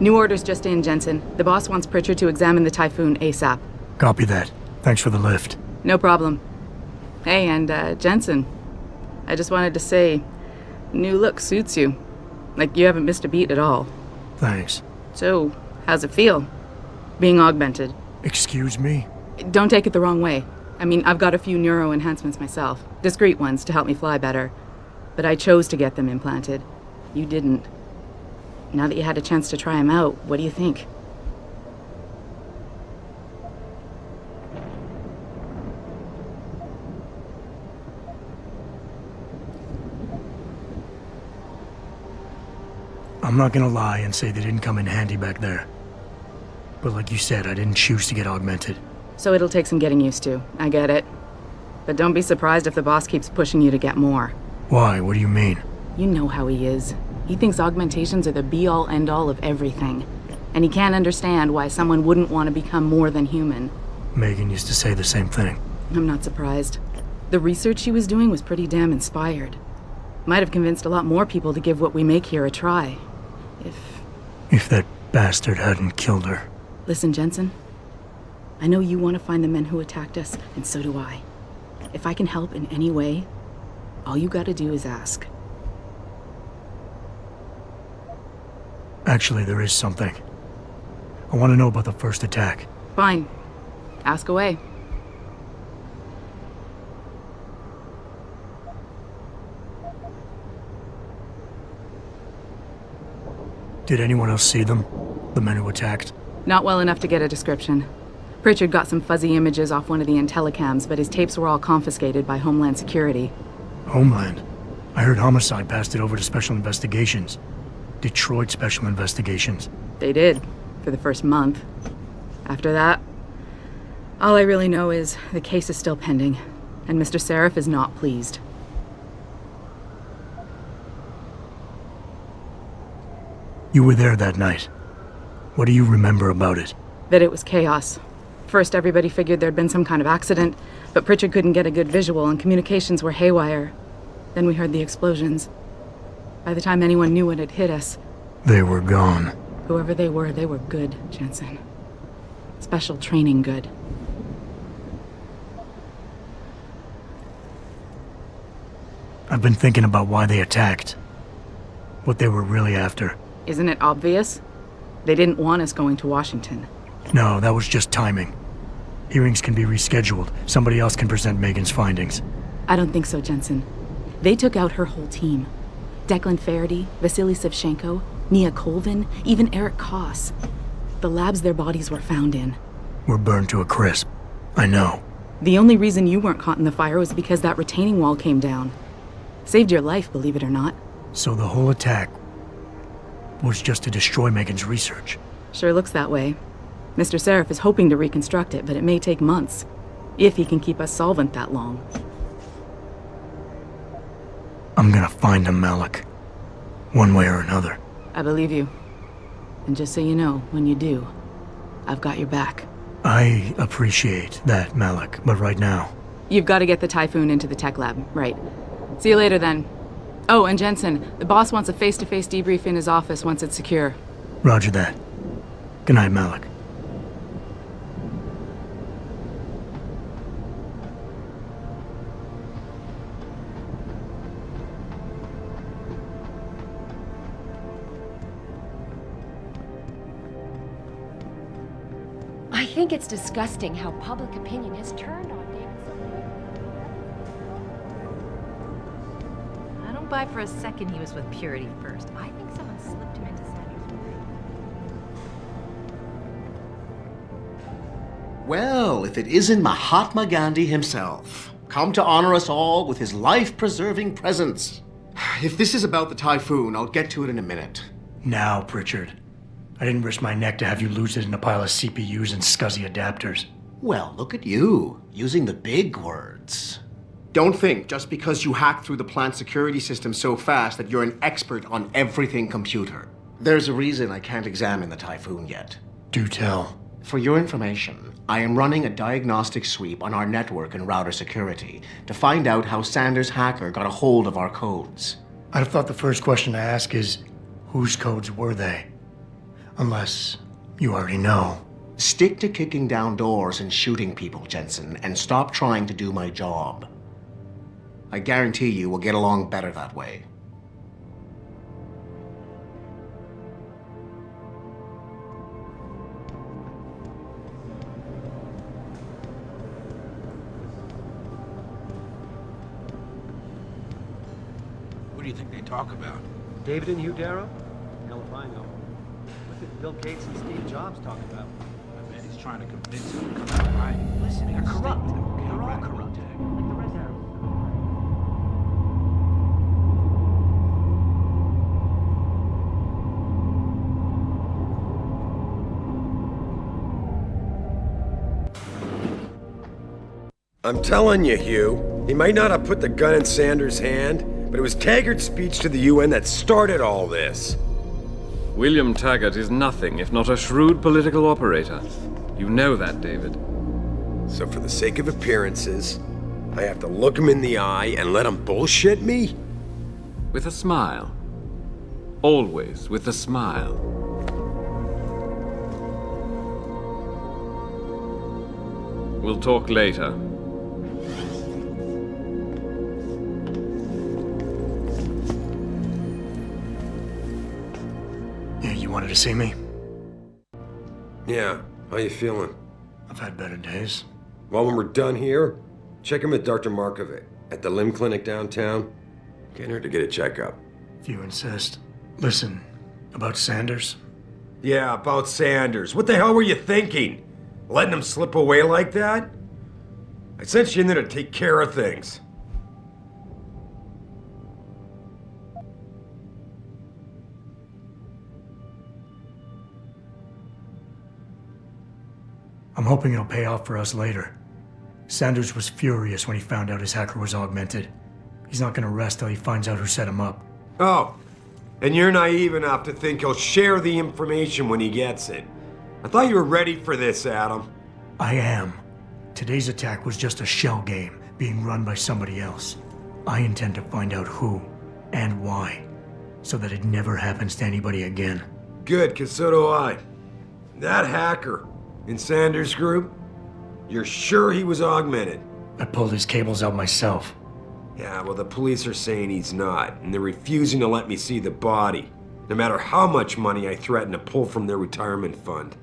New orders just in, Jensen. The boss wants Pritchard to examine the Typhoon ASAP. Copy that. Thanks for the lift. No problem. Hey, and Jensen, I just wanted to say, new look suits you. Like, you haven't missed a beat at all. Thanks. So, how's it feel, being augmented? Excuse me? Don't take it the wrong way. I mean, I've got a few neuro enhancements myself. Discreet ones to help me fly better. But I chose to get them implanted. You didn't. Now that you had a chance to try them out, what do you think? I'm not gonna lie and say they didn't come in handy back there. But like you said, I didn't choose to get augmented. So it'll take some getting used to. I get it. But don't be surprised if the boss keeps pushing you to get more. Why? What do you mean? You know how he is. He thinks augmentations are the be-all, end-all of everything. And he can't understand why someone wouldn't want to become more than human. Megan used to say the same thing. I'm not surprised. The research she was doing was pretty damn inspired. Might have convinced a lot more people to give what we make here a try. If that bastard hadn't killed her. Listen, Jensen. I know you want to find the men who attacked us, and so do I. If I can help in any way, all you gotta do is ask. Actually, there is something. I want to know about the first attack. Fine. Ask away. Did anyone else see them? The men who attacked? Not well enough to get a description. Pritchard got some fuzzy images off one of the Intellicams, but his tapes were all confiscated by Homeland Security. Homeland? I heard Homicide passed it over to Special Investigations. Detroit Special Investigations. They did, for the first month. After that, all I really know is the case is still pending, and Mr. Seraph is not pleased. You were there that night. What do you remember about it? That it was chaos. First, everybody figured there'd been some kind of accident, but Pritchard couldn't get a good visual and communications were haywire. Then we heard the explosions. By the time anyone knew what had hit us... They were gone. Whoever they were good, Jensen. Special training good. I've been thinking about why they attacked. What they were really after. Isn't it obvious? They didn't want us going to Washington. No, that was just timing. Hearings can be rescheduled. Somebody else can present Megan's findings. I don't think so, Jensen. They took out her whole team. Declan Faraday, Vasily Savchenko, Nia Colvin, even Eric Koss. The labs their bodies were found in. Were burned to a crisp. I know. The only reason you weren't caught in the fire was because that retaining wall came down. Saved your life, believe it or not. So the whole attack was just to destroy Megan's research. Sure looks that way. Mr. Seraph is hoping to reconstruct it, but it may take months. If he can keep us solvent that long. I'm gonna find him, Malik. One way or another. I believe you. And just so you know, when you do, I've got your back. I appreciate that, Malik, but right now... You've got to get the Typhoon into the tech lab, right. See you later then. Oh, and Jensen, the boss wants a face-to-face debrief in his office once it's secure. Roger that. Good night, Malik. I think it's disgusting how public opinion has turned on Deus. I don't buy for a second he was with Purity first. I think someone slipped him into Sanders' way. Well, if it isn't Mahatma Gandhi himself, come to honor us all with his life-preserving presence. If this is about the Typhoon, I'll get to it in a minute. Now, Pritchard. I didn't risk my neck to have you lose it in a pile of CPUs and scuzzy adapters. Well, look at you, using the big words. Don't think just because you hacked through the plant security system so fast that you're an expert on everything computer. There's a reason I can't examine the Typhoon yet. Do tell. For your information, I am running a diagnostic sweep on our network and router security to find out how Sanders' hacker got a hold of our codes. I'd have thought the first question to ask is, whose codes were they? Unless you already know. Stick to kicking down doors and shooting people, Jensen, and stop trying to do my job. I guarantee you we'll get along better that way. What do you think they talk about? David and Hugh Darrow? Hell if I know. What did Bill Gates and Steve Jobs talk about? I bet he's trying to convince them to come out right. Listen, They're corrupt. They're all corrupt. Like the Red Arrow. I'm telling you, Hugh, he might not have put the gun in Sanders' hand, but it was Taggart's speech to the UN that started all this. William Taggart is nothing if not a shrewd political operator. You know that, David. So for the sake of appearances, I have to look him in the eye and let him bullshit me? With a smile. Always with a smile. We'll talk later. You wanted to see me? Yeah, how you feeling? I've had better days. Well, when we're done here, check in with Dr. Markovic at the limb clinic downtown. Can't hurt to get a checkup. If you insist. Listen, about Sanders? Yeah, about Sanders. What the hell were you thinking? Letting him slip away like that? I sent you in there to take care of things. I'm hoping it'll pay off for us later. Sanders was furious when he found out his hacker was augmented. He's not gonna rest till he finds out who set him up. Oh, and you're naive enough to think he'll share the information when he gets it. I thought you were ready for this, Adam. I am. Today's attack was just a shell game being run by somebody else. I intend to find out who and why, so that it never happens to anybody again. Good, 'cause so do I. That hacker in Sanders' group, you're sure he was augmented? I pulled his cables out myself. Yeah, well, the police are saying he's not, and they're refusing to let me see the body, no matter how much money I threaten to pull from their retirement fund.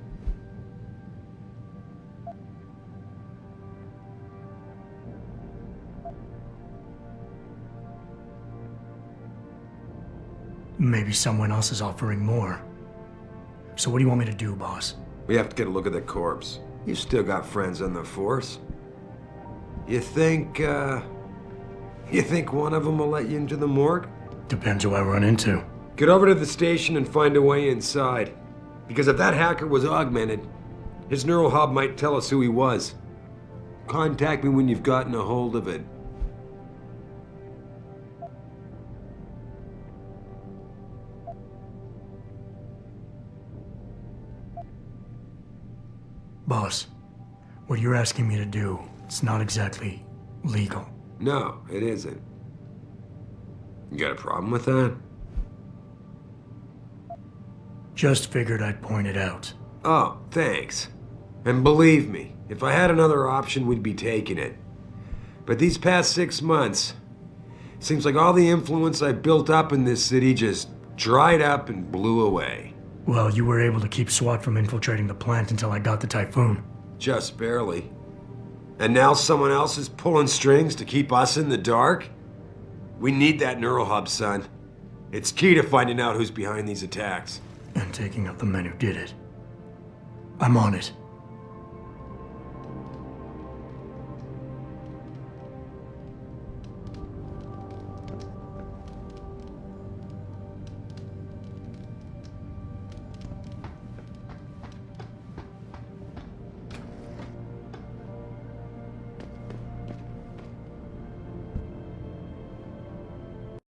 Maybe someone else is offering more. So what do you want me to do, boss? We have to get a look at the corpse. You still got friends on the force. You think one of them will let you into the morgue? Depends who I run into. Get over to the station and find a way inside. Because if that hacker was augmented, his neural hub might tell us who he was. Contact me when you've gotten a hold of it. Boss, what you're asking me to do, it's not exactly legal. No, it isn't. You got a problem with that? Just figured I'd point it out. Oh, thanks. And believe me, if I had another option, we'd be taking it. But these past 6 months, seems like all the influence I built up in this city just dried up and blew away. Well, you were able to keep SWAT from infiltrating the plant until I got the Typhoon. Just barely. And now someone else is pulling strings to keep us in the dark? We need that neural hub, son. It's key to finding out who's behind these attacks. And taking out the men who did it. I'm on it.